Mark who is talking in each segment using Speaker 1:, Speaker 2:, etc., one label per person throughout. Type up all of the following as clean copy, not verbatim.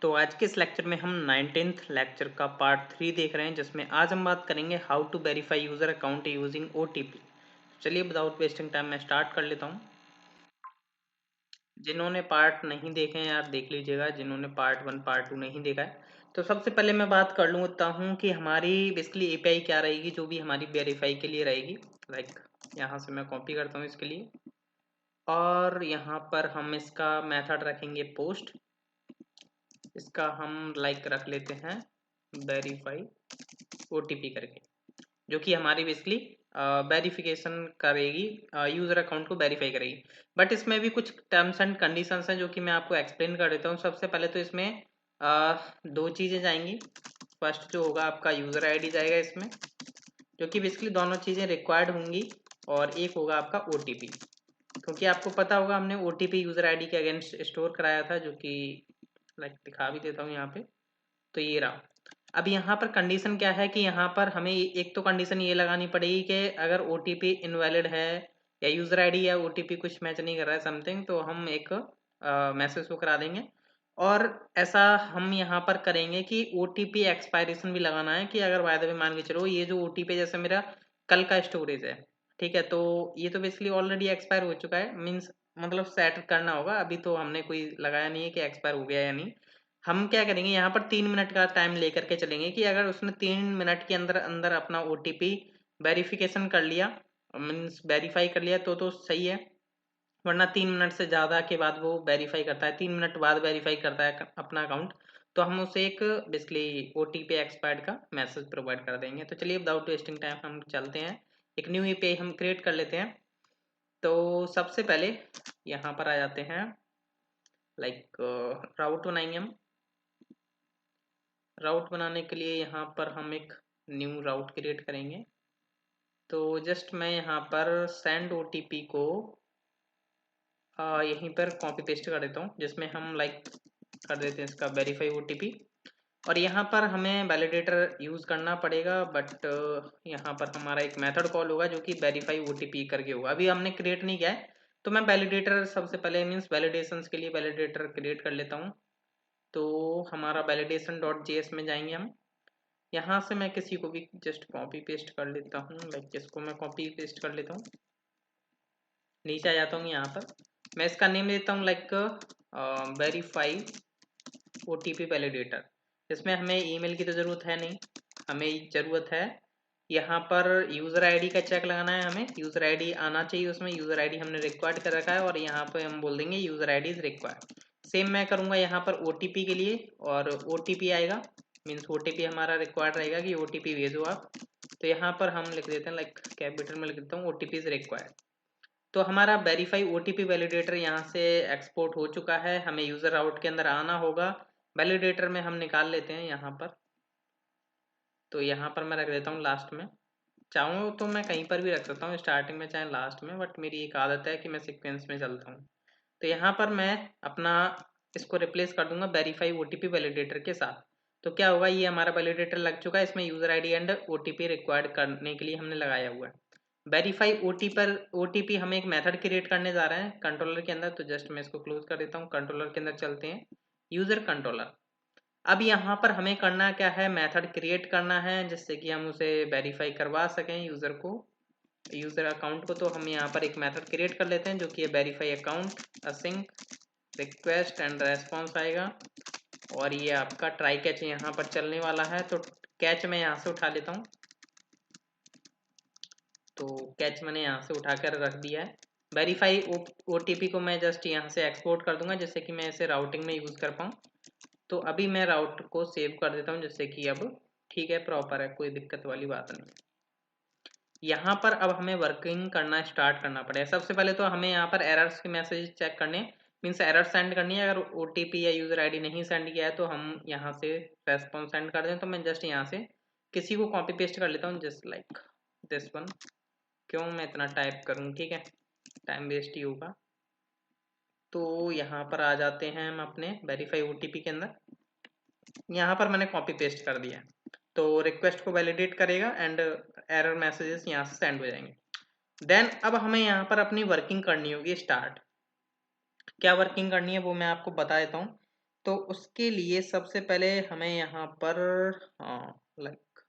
Speaker 1: तो आज के इस लेक्चर में हम 19th लेक्चर का पार्ट 3 देख रहे हैं, जिसमें आज हम बात करेंगे how to verify user account using OTP. चलिए विदाउट वेस्टिंग टाइम मैं स्टार्ट कर लेता हूं। जिन्होंने पार्ट नहीं देखे हैं यार देख लीजिएगा, जिन्होंने पार्ट 1 पार्ट 2 नहीं देखा है। तो सबसे पहले मैं बात कर लेता हूं कि हमारी बेसिकली एपीआई क्या रहेगी, जो भी हमारी वेरीफाई के लिए रहेगी। लाइक यहाँ से मैं कॉपी करता हूँ इसके लिए, और यहाँ पर हम इसका मेथड रखेंगे पोस्ट। इसका हम लाइक रख लेते हैं वेरीफाई ओटीपी करके, जो कि हमारी बेसिकली वेरिफिकेशन करेगी, यूज़र अकाउंट को वेरीफाई करेगी। बट इसमें भी कुछ टर्म्स एंड कंडीशंस हैं जो कि मैं आपको एक्सप्लेन कर देता हूँ। सबसे पहले तो इसमें दो चीज़ें जाएंगी। फर्स्ट जो होगा आपका यूज़र आईडी जाएगा इसमें, जो कि बेसिकली दोनों चीज़ें रिक्वायर्ड होंगी, और एक होगा आपका ओटीपी, क्योंकि आपको पता होगा हमने ओटीपी यूज़र आईडी के अगेंस्ट स्टोर कराया था, जो कि लाइक दिखा भी देता हूँ यहाँ पे। तो ये रहा। अब यहाँ पर कंडीशन क्या है कि यहाँ पर हमें एक तो कंडीशन ये लगानी पड़ेगी कि अगर ओटीपी इनवैलिड है या यूज़र आईडी या ओटीपी कुछ मैच नहीं कर रहा है समथिंग, तो हम एक मैसेज को करा देंगे। और ऐसा हम यहाँ पर करेंगे कि ओटीपी एक्सपायरेशन भी लगाना है, कि अगर वायदे में मान के चलो ये जो ओटीपी जैसे मेरा कल का स्टोरेज है, ठीक है, तो ये तो बेसिकली ऑलरेडी एक्सपायर हो चुका है, मीन्स मतलब सेट करना होगा। अभी तो हमने कोई लगाया नहीं है कि एक्सपायर हो गया या नहीं। हम क्या करेंगे यहाँ पर 3 मिनट का टाइम लेकर के चलेंगे, कि अगर उसने 3 मिनट के अंदर अंदर अपना ओटीपी वेरिफिकेशन कर लिया, मीन्स वेरीफाई कर लिया, तो सही है। वरना 3 मिनट से ज़्यादा के बाद वो वेरीफाई करता है, 3 मिनट बाद वेरीफाई करता है अपना अकाउंट, तो हम उसे एक बेसिकली ओटीपी एक्सपायर्ड का मैसेज प्रोवाइड कर देंगे। तो चलिए विदाउट वेस्टिंग टाइम हम चलते हैं, एक न्यू ईपीआई हम क्रिएट कर लेते हैं। तो सबसे पहले यहाँ पर आ जाते हैं, लाइक राउट बनाएंगे हम। राउट बनाने के लिए यहाँ पर हम एक न्यू राउट क्रिएट करेंगे। तो जस्ट मैं यहाँ पर सेंड ओटीपी को यहीं पर कॉपी पेस्ट कर देता हूँ, जिसमें हम लाइक कर देते हैं इसका वेरीफाई ओटीपी। और यहाँ पर हमें वैलिडेटर यूज़ करना पड़ेगा, बट यहाँ पर हमारा एक मेथड कॉल होगा जो कि वेरीफाई ओटीपी करके होगा। अभी हमने क्रिएट नहीं किया है, तो मैं वैलिडेटर सबसे पहले मीन्स वैलिडेशंस के लिए वैलिडेटर क्रिएट कर लेता हूँ। तो हमारा वैलिडेशन डॉट जेएस में जाएंगे हम। यहाँ से मैं किसी को भी जस्ट कॉपी पेस्ट कर लेता हूँ, लाइक इसको मैं कॉपी पेस्ट कर लेता हूँ। नीचे आ जाता हूँ, यहाँ पर मैं इसका नेम देता हूँ लाइक वेरीफाई ओटीपी वैलिडेटर। इसमें हमें ईमेल की तो ज़रूरत है नहीं, हमें ज़रूरत है यहाँ पर यूज़र आईडी का चेक लगाना है। हमें यूज़र आईडी आना चाहिए, उसमें यूज़र आईडी हमने रिक्वायर्ड कर रखा है, और यहाँ पे हम बोल देंगे user ID is required. Same मैं करूँगा यहाँ पर ओटीपी के लिए, और ओटीपी आएगा, मीन्स ओटीपी हमारा रिक्वायर्ड रहेगा कि ओटीपी भेजो आप। तो यहाँ पर हम लिख देते हैं लाइक कैपिटल में लिख देता हूँ ओटीपी इज़ रिक्वायर्ड। तो हमारा वेरीफाई ओटीपी वैलिडेटर यहाँ से एक्सपोर्ट हो चुका है। हमें यूज़र राउट के अंदर आना होगा, वैलिडेटर में हम निकाल लेते हैं यहाँ पर। तो यहाँ पर मैं रख देता हूँ लास्ट में। चाहूँ तो मैं कहीं पर भी रख सकता हूँ, स्टार्टिंग में चाहे लास्ट में, बट मेरी एक आदत है कि मैं सीक्वेंस में चलता हूँ। तो यहाँ पर मैं अपना इसको रिप्लेस कर दूंगा वेरीफाई ओटीपी वैलिडेटर के साथ। तो क्या होगा, ये हमारा वैलिडेटर लग चुका है, इसमें user ID and OTP required करने के लिए हमने लगाया हुआ है। वेरीफाई ओटीपी हम एक मेथड क्रिएट करने जा रहे हैं कंट्रोलर के अंदर। तो जस्ट मैं इसको क्लोज कर देता हूँ, कंट्रोलर के अंदर चलते हैं, यूज़र कंट्रोलर। अब यहाँ पर हमें करना क्या है, मेथड क्रिएट करना है जिससे कि हम उसे वेरीफाई करवा सकें यूज़र को, यूज़र अकाउंट को। तो हम यहाँ पर एक मेथड क्रिएट कर लेते हैं जो कि है verify account async request and response आएगा। और ये आपका ट्राई कैच यहाँ पर चलने वाला है, तो कैच मैं यहाँ से उठा लेता हूँ। तो कैच मैंने यहाँ से उठाकर रख दिया है। वेरीफाई ओटीपी को मैं जस्ट यहाँ से एक्सपोर्ट कर दूंगा, जिससे कि मैं इसे राउटिंग में यूज़ कर पाऊँ। तो अभी मैं राउट को सेव कर देता हूँ, जिससे कि अब ठीक है, प्रॉपर है, कोई दिक्कत वाली बात नहीं। यहाँ पर अब हमें वर्किंग करना स्टार्ट करना पड़ेगा। सबसे पहले तो हमें यहाँ पर एरर्स के मैसेज चेक करने, मीन्स एरर सेंड करनी है। अगर ओटीपी या यूज़र आईडी नहीं सेंड किया है तो हम यहाँ से रेस्पॉन्स सेंड कर दें। तो मैं जस्ट यहाँ से किसी को कॉपी पेस्ट कर लेता हूँ, जस्ट लाइक दिस वन। क्यों मैं इतना टाइप करूँ, ठीक है, टाइम वेस्ट ही होगा। तो यहाँ पर आ जाते हैं हम अपने वेरीफाई ओटीपी के अंदर। यहाँ पर मैंने कॉपी पेस्ट कर दिया है, तो रिक्वेस्ट को वैलिडेट करेगा एंड एरर मैसेजेस यहाँ से सेंड हो जाएंगे। देन अब हमें यहाँ पर अपनी वर्किंग करनी होगी स्टार्ट। क्या वर्किंग करनी है वो मैं आपको बता देता हूँ। तो उसके लिए सबसे पहले हमें यहाँ पर लाइक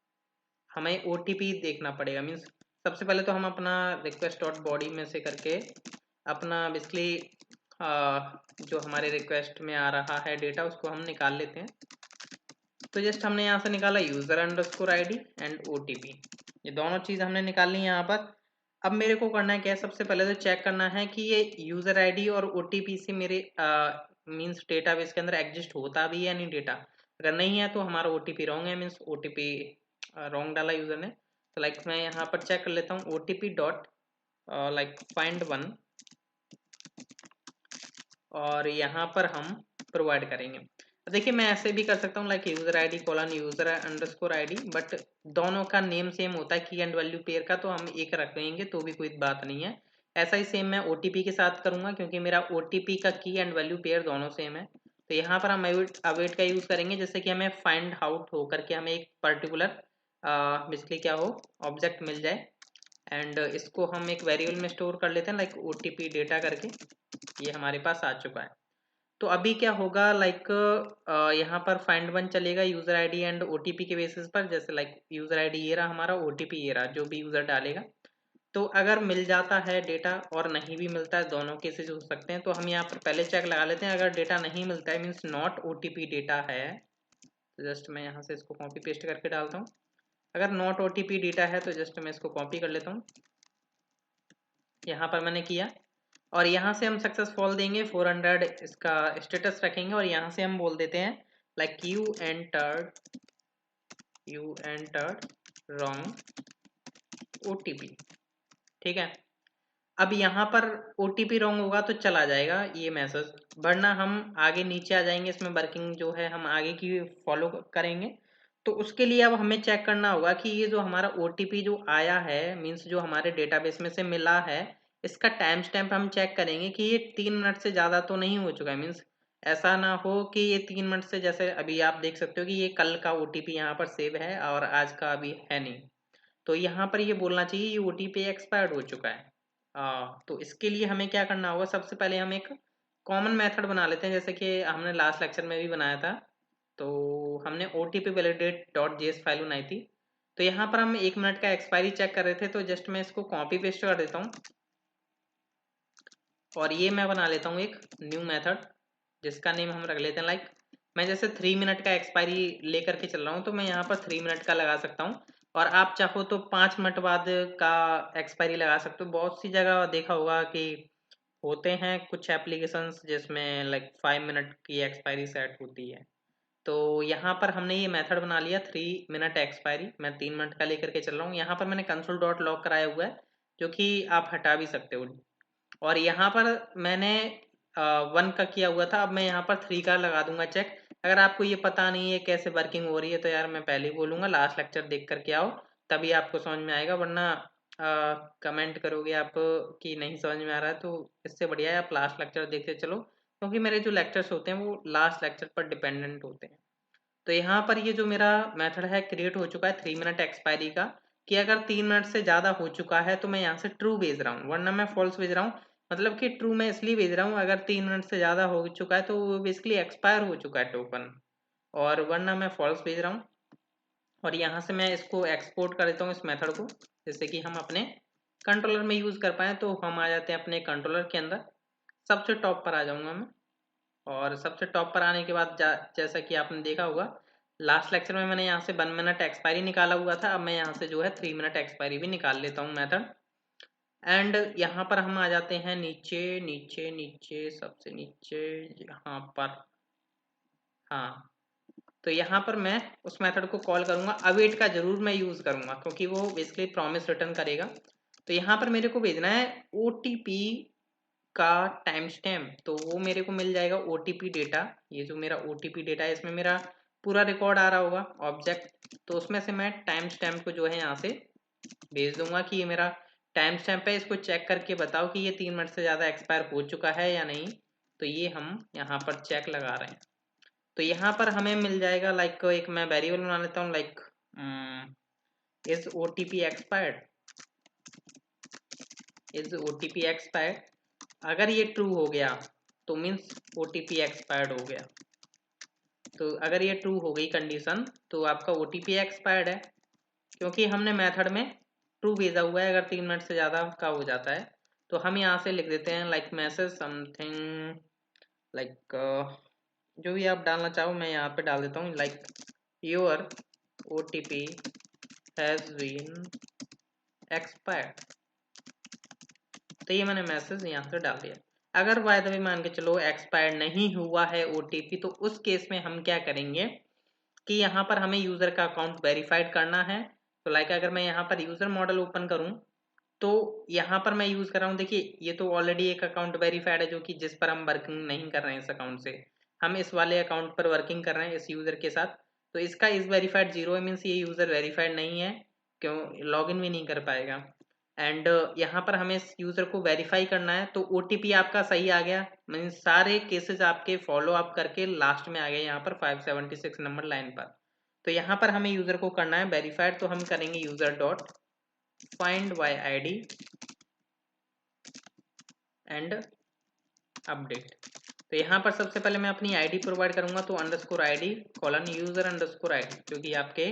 Speaker 1: हमें OTP देखना पड़ेगा। मीन्स सबसे पहले तो हम अपना रिक्वेस्ट डॉट बॉडी में से करके अपना बेसिकली जो हमारे रिक्वेस्ट में आ रहा है डेटा उसको हम निकाल लेते हैं। तो जस्ट हमने यहाँ से निकाला user underscore ID and OTP, ये दोनों चीज़ हमने निकाल ली यहाँ पर। अब मेरे को करना है क्या है, सबसे पहले तो चेक करना है कि ये यूज़र ID और OTP से मेरे मीन्स डेटाबेस के अंदर एग्जिस्ट होता भी है नहीं डेटा। अगर नहीं है तो हमारा OTP रॉन्ग है, मीन्स OTP रॉन्ग डाला यूज़र ने। तो लाइक मैं यहाँ पर चेक कर लेता हूँ OTP dot like find one, और यहाँ पर हम प्रोवाइड करेंगे। देखिए मैं ऐसे भी कर सकता हूँ like user ID colon user underscore ID, but दोनों का नेम सेम होता है की एंड वैल्यू पेयर का, तो हम एक रखेंगे तो भी कोई बात नहीं है। ऐसा ही सेम मैं OTP के साथ करूँगा क्योंकि मेरा OTP का की एंड वैल्यू पेयर दोनों सेम है। तो यहाँ पर हम अवेट का यूज़ करेंगे जैसे कि हमें फाइंड आउट हो करके हमें एक पर्टिकुलर बेसिकली क्या हो ऑब्जेक्ट मिल जाए, एंड इसको हम एक वेरिएबल में स्टोर कर लेते हैं लाइक OTP डेटा करके। ये हमारे पास आ चुका है। तो अभी क्या होगा लाइक यहाँ पर फाइंड वन चलेगा यूज़र ID एंड OTP के बेसिस पर, जैसे लाइक यूज़र ID ये रहा हमारा, OTP ये रहा, जो भी यूज़र डालेगा। तो अगर मिल जाता है डेटा और नहीं भी मिलता है, दोनों केसेस हो सकते हैं, तो हम यहाँ पर पहले चेक लगा लेते हैं। अगर डेटा नहीं मिलता है मीन्स नॉट OTP डेटा है, तो जस्ट मैं यहाँ से इसको कॉपी पेस्ट करके डालता हूँ। अगर नॉट OTP डेटा है तो जस्ट मैं इसको कॉपी कर लेता हूँ, यहाँ पर मैंने किया, और यहाँ से हम सक्सेसफुल देंगे 400 इसका स्टेटस रखेंगे, और यहाँ से हम बोल देते हैं like you entered wrong OTP। ठीक है, अब यहाँ पर OTP रॉन्ग होगा तो चला जाएगा ये मैसेज, वरना हम आगे नीचे आ जाएंगे, इसमें वर्किंग जो है हम आगे की फॉलो करेंगे। तो उसके लिए अब हमें चेक करना होगा कि ये जो हमारा OTP जो आया है मीन्स जो हमारे डेटाबेस में से मिला है, इसका टाइम स्टैम्प हम चेक करेंगे कि ये 3 मिनट से ज़्यादा तो नहीं हो चुका है। मीन्स ऐसा ना हो कि ये 3 मिनट से, जैसे अभी आप देख सकते हो कि ये कल का OTP यहाँ पर सेव है और आज का अभी है नहीं, तो यहाँ पर ये बोलना चाहिए ये OTP एक्सपायर्ड हो चुका है। तो इसके लिए हमें क्या करना होगा, सबसे पहले हम एक कॉमन मेथड बना लेते हैं जैसे कि हमने लास्ट लेक्चर में भी बनाया था। तो हमने OTP validate dot JS file बनाई थी। तो यहाँ पर हम 1 मिनट का एक्सपायरी चेक कर रहे थे, तो जस्ट मैं इसको कॉपी पेस्ट कर देता हूँ, और ये मैं बना लेता हूँ एक न्यू मेथड जिसका नेम हम रख लेते हैं लाइक, मैं जैसे 3 मिनट का एक्सपायरी लेकर के चल रहा हूँ, तो मैं यहाँ पर 3 मिनट का लगा सकता हूँ, और आप चाहो तो 5 मिनट बाद का एक्सपायरी लगा सकते हो। बहुत सी जगह देखा होगा कि होते हैं कुछ एप्लीकेशंस जिसमें लाइक 5 मिनट की एक्सपायरी सेट होती है। तो यहाँ पर हमने ये मेथड बना लिया 3 मिनट एक्सपायरी, मैं 3 मिनट का लेकर के चल रहा हूँ। यहाँ पर मैंने कंसोल डॉट लॉग कराया हुआ है जो कि आप हटा भी सकते हो, और यहाँ पर मैंने 1 का किया हुआ था, अब मैं यहाँ पर 3 का लगा दूंगा चेक। अगर आपको ये पता नहीं है कैसे वर्किंग हो रही है तो यार मैं पहले ही बोलूँगा लास्ट लेक्चर देख करके आओ, तभी आपको समझ में आएगा, वरना कमेंट करोगे आप कि नहीं समझ में आ रहा है। तो इससे बढ़िया है आप लास्ट लेक्चर देखते चलो, क्योंकि मेरे जो लेक्चर्स होते हैं वो लास्ट लेक्चर पर डिपेंडेंट होते हैं। तो यहाँ पर ये जो मेरा मेथड है क्रिएट हो चुका है 3 मिनट एक्सपायरी का, कि अगर 3 मिनट से ज़्यादा हो चुका है तो मैं यहाँ से ट्रू भेज रहा हूँ, वरना मैं फॉल्स भेज रहा हूँ। मतलब कि ट्रू मैं इसलिए भेज रहा हूँ, अगर 3 मिनट से ज़्यादा हो चुका है तो वो बेसिकली एक्सपायर हो चुका है टोकन, और वरना मैं फॉल्स भेज रहा हूँ। और यहाँ से मैं इसको एक्सपोर्ट कर देता हूँ इस मेथड को, जैसे कि हम अपने कंट्रोलर में यूज़ कर पाएँ। तो हम आ जाते हैं अपने कंट्रोलर के अंदर, सबसे टॉप पर आ जाऊँगा मैं, और सबसे टॉप पर आने के बाद जैसा कि आपने देखा होगा लास्ट लेक्चर में मैंने यहाँ से 1 मिनट एक्सपायरी निकाला हुआ था, अब मैं यहाँ से जो है 3 मिनट एक्सपायरी भी निकाल लेता हूँ मेथड। एंड यहाँ पर हम आ जाते हैं नीचे नीचे नीचे सबसे नीचे यहाँ पर, हाँ। तो यहाँ पर मैं उस मेथड को कॉल करूँगा, अवेट का जरूर मैं यूज़ करूँगा क्योंकि वो बेसिकली प्रॉमिस रिटर्न करेगा। तो यहाँ पर मेरे को भेजना है OTP का टाइम स्टैम्प, तो वो मेरे को मिल जाएगा OTP डेटा। ये जो मेरा OTP डेटा है इसमें मेरा पूरा रिकॉर्ड आ रहा होगा ऑब्जेक्ट, तो उसमें से मैं टाइम स्टैम्प को जो है यहाँ से भेज दूंगा कि ये मेरा टाइम स्टैम्प है, इसको चेक करके बताओ कि ये 3 मिनट से ज़्यादा एक्सपायर हो चुका है या नहीं। तो ये हम यहाँ पर चेक लगा रहे हैं, तो यहाँ पर हमें मिल जाएगा लाइक एक मैं वेरिएबल बना लेता हूँ like is OTP expired, is OTP expired. अगर ये ट्रू हो गया तो मीन्स OTP एक्सपायर्ड हो गया, तो अगर ये ट्रू हो गई कंडीशन तो आपका OTP एक्सपायर्ड है, क्योंकि हमने मेथड में ट्रू भेजा हुआ है अगर 3 मिनट से ज़्यादा का हो जाता है। तो हम यहाँ से लिख देते हैं लाइक मैसेज समथिंग लाइक जो भी आप डालना चाहो मैं यहाँ पे डाल देता हूँ like your OTP has been expired. तो ये मैंने मैसेज यहाँ से डाल दिया। अगर बाय द वे मान के चलो एक्सपायर नहीं हुआ है OTP, तो उस केस में हम क्या करेंगे कि यहाँ पर हमें यूज़र का अकाउंट वेरीफाइड करना है। तो लाइक अगर मैं यहाँ पर यूज़र मॉडल ओपन करूँ तो यहाँ पर मैं यूज़ कर रहा हूँ, देखिए ये तो ऑलरेडी एक अकाउंट वेरीफाइड है जो कि जिस पर हम वर्किंग नहीं कर रहे हैं इस अकाउंट से, हम इस वाले अकाउंट पर वर्किंग कर रहे हैं इस यूज़र के साथ। तो इसका इस वेरीफाइड 0 है, मीन्स ये यूज़र वेरीफाइड नहीं है, क्यों लॉगिन भी नहीं कर पाएगा। एंड यहाँ पर हमें इस यूज़र को वेरीफाई करना है। तो OTP आपका सही आ गया, मीन्स सारे केसेस आपके फॉलो अप करके लास्ट में आ गए यहाँ पर 576 नंबर लाइन पर। तो यहाँ पर हमें यूज़र को करना है वेरीफाइड, तो हम करेंगे user dot find by ID and update. तो यहाँ पर सबसे पहले मैं अपनी ID प्रोवाइड करूंगा, तो _ID कॉलन यूज़र _ID जो कि आपके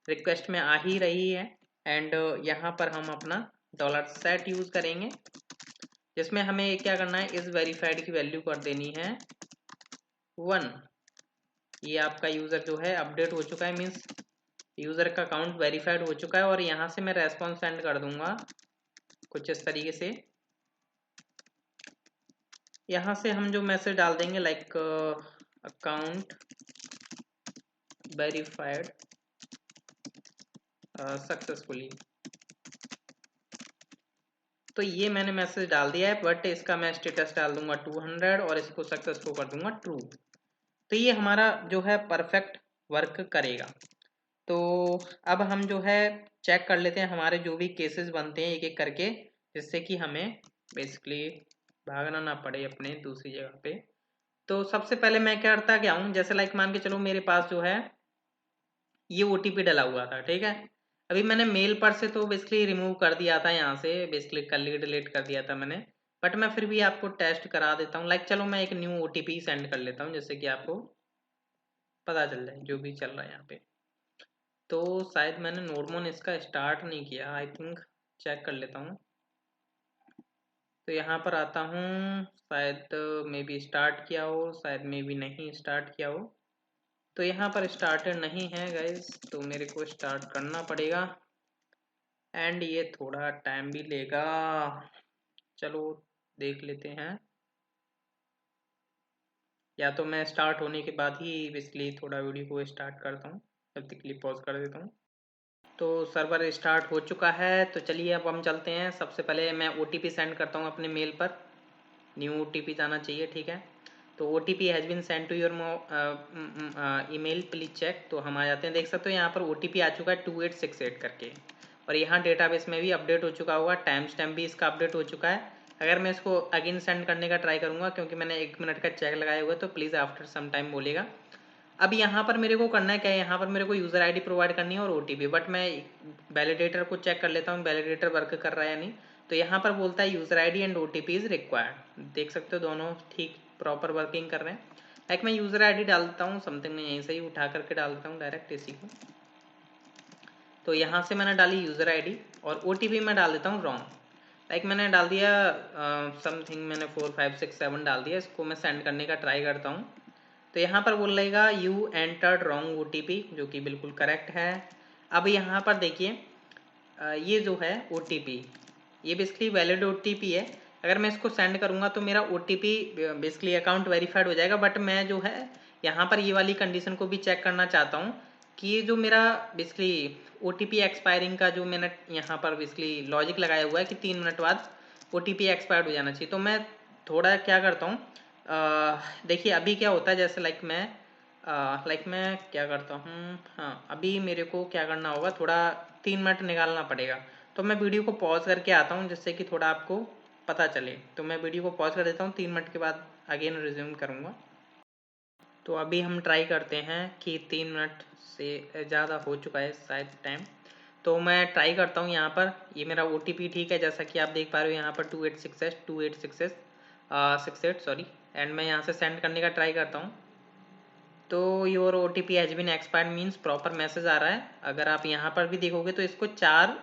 Speaker 1: रिक्वेस्ट में आ ही रही है। एंड यहाँ पर हम अपना $set यूज़ करेंगे, जिसमें हमें क्या करना है, इस वेरीफाइड की वैल्यू कर देनी है 1। ये आपका यूज़र जो है अपडेट हो चुका है, मीन्स यूज़र का अकाउंट वेरीफाइड हो चुका है। और यहाँ से मैं रेस्पॉन्स सेंड कर दूंगा कुछ इस तरीके से। यहाँ से हम जो मैसेज डाल देंगे लाइक अकाउंट वेरीफाइड सक्सेसफुली। तो ये मैंने मैसेज डाल दिया है, बट इसका मैं स्टेटस डाल दूंगा 200 और इसको सक्सेस को कर दूंगा ट्रू। तो ये हमारा जो है परफेक्ट वर्क करेगा। तो अब हम जो है चेक कर लेते हैं हमारे जो भी केसेस बनते हैं एक एक करके, जिससे कि हमें बेसिकली भागना ना पड़े अपने दूसरी जगह पे। तो सबसे पहले मैं क्या करता क्या हूँ, जैसे लाइक मान के चलो मेरे पास जो है ये OTP डला हुआ था, ठीक है। अभी मैंने मेल पर से तो बेसिकली रिमूव कर दिया था, यहाँ से बेसिकली कल ही डिलीट कर दिया था मैंने, बट मैं फिर भी आपको टेस्ट करा देता हूँ। लाइक चलो मैं एक न्यू OTP सेंड कर लेता हूँ, जिससे कि आपको पता चल जाए जो भी चल रहा है यहाँ पे। तो शायद मैंने नॉर्मल इसका स्टार्ट नहीं किया, आई थिंक चेक कर लेता हूँ। तो यहाँ पर आता हूँ, शायद मे बी स्टार्ट किया हो, शायद मे बी नहीं स्टार्ट किया हो। तो यहाँ पर स्टार्टेड नहीं है गाइस, तो मेरे को स्टार्ट करना पड़ेगा एंड ये थोड़ा टाइम भी लेगा। चलो देख लेते हैं, या तो मैं स्टार्ट होने के बाद ही बेसिकली थोड़ा वीडियो को स्टार्ट करता हूँ, तब तक क्लिप पॉज कर देता हूँ। तो सर्वर स्टार्ट हो चुका है, तो चलिए अब हम चलते हैं। सबसे पहले मैं OTP सेंड करता हूँ अपने मेल पर, न्यू OTP जाना चाहिए, ठीक है। तो OTP has been send to your email please check. तो हम आ जाते हैं, देख सकते हो यहाँ पर OTP आ चुका है 2868 करके, और यहाँ डेटाबेस में भी अपडेट हो चुका होगा, टाइम स्टैम्प भी इसका अपडेट हो चुका है। अगर मैं इसको अगेन सेंड करने का ट्राई करूँगा, क्योंकि मैंने 1 मिनट का चेक लगाया हुआ है, तो प्लीज़ आफ्टर सम टाइम बोलेगा। अब यहाँ पर मेरे को करना है क्या है, यहाँ पर मेरे को यूज़र ID प्रोवाइड करनी है और OTP, बट मैं वैलिडेटर को चेक कर लेता हूँ वैलिडेटर वर्क कर रहा है या नहीं। तो यहाँ पर बोलता है user ID and OTP is required, देख सकते हो दोनों ठीक प्रॉपर वर्किंग कर रहे हैं। लाइक मैं यूज़र ID डालता हूँ समथिंग, मैं यहीं से ही उठा करके डालता हूँ डायरेक्ट इसी को। तो यहाँ से मैंने डाली यूज़र ID और OTP मैं डाल देता हूँ रॉन्ग। लाइक मैंने डाल दिया समथिंग, मैंने 4 5 6 7 डाल दिया। इसको मैं सेंड करने का ट्राई करता हूँ। तो यहाँ पर बोल रहेगा यू एंटर्ड रॉन्ग OTP, जो कि बिल्कुल करेक्ट है। अब यहाँ पर देखिए ये जो है OTP, ये बेसिकली वैलिड OTP है। अगर मैं इसको सेंड करूँगा तो मेरा OTP बेसिकली अकाउंट वेरीफाइड हो जाएगा, बट मैं जो है यहाँ पर ये वाली कंडीशन को भी चेक करना चाहता हूँ कि ये जो मेरा बेसिकली OTP एक्सपायरिंग का जो मैंने यहाँ पर बेसिकली लॉजिक लगाया हुआ है कि 3 मिनट बाद OTP एक्सपायर्ड हो जाना चाहिए। तो मैं थोड़ा क्या करता हूँ, देखिए अभी क्या होता है, जैसे लाइक मैं क्या करता हूँ, हाँ अभी मेरे को क्या करना होगा, थोड़ा 3 मिनट निकालना पड़ेगा। तो मैं वीडियो को पॉज करके आता हूँ, जिससे कि थोड़ा आपको पता चले। तो मैं वीडियो को पॉज कर देता हूँ, 3 मिनट के बाद अगेन रिज्यूम करूँगा। तो अभी हम ट्राई करते हैं कि 3 मिनट से ज़्यादा हो चुका है शायद टाइम। तो मैं ट्राई करता हूँ यहाँ पर, ये मेरा OTP ठीक है, जैसा कि आप देख पा रहे हो यहाँ पर 2868 सॉरी। एंड मैं यहाँ से सेंड करने का ट्राई करता हूँ। तो your OTP has been expired means proper message आ रहा है। अगर आप यहाँ पर भी देखोगे तो इसको 4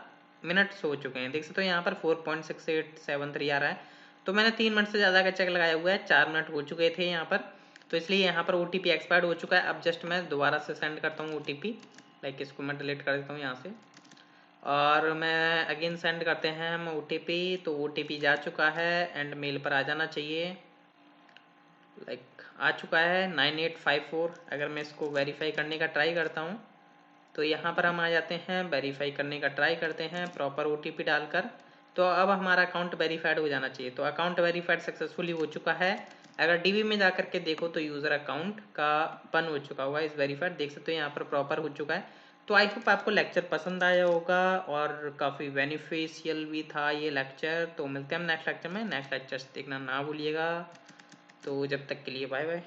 Speaker 1: मिनट्स हो चुके हैं, देख सकते हो यहाँ पर 4.6873 आ रहा है। तो मैंने 3 मिनट से ज़्यादा का चेक लगाया हुआ है, 4 मिनट हो चुके थे यहाँ पर, तो इसलिए यहाँ पर OTP एक्सपायर्ड हो चुका है। अब जस्ट मैं दोबारा से सेंड करता हूँ OTP, लाइक इसको मैं डिलीट कर देता हूँ यहाँ से और मैं अगेन सेंड करते हैं हम OTP। तो OTP जा चुका है एंड मेल पर आ जाना चाहिए, लाइक आ चुका है 9854। अगर मैं इसको वेरीफाई करने का ट्राई करता हूँ तो यहाँ पर हम आ जाते हैं, वेरीफाई करने का ट्राई करते हैं प्रॉपर OTP डालकर। तो अब हमारा अकाउंट वेरीफाइड हो जाना चाहिए। तो अकाउंट वेरीफाइड सक्सेसफुली हो चुका है। अगर DB में जा करके देखो तो यूज़र अकाउंट का बन हो चुका हुआ है, इस वेरीफाइड देख सकते हो यहाँ पर प्रॉपर हो चुका है। तो आई होप आपको लेक्चर पसंद आया होगा और काफ़ी बेनिफिशियल भी था ये लेक्चर। तो मिलते हैं हम नेक्स्ट लेक्चर में, नेक्स्ट लेक्चर्स देखना ना भूलिएगा। तो जब तक के लिए बाय बाय।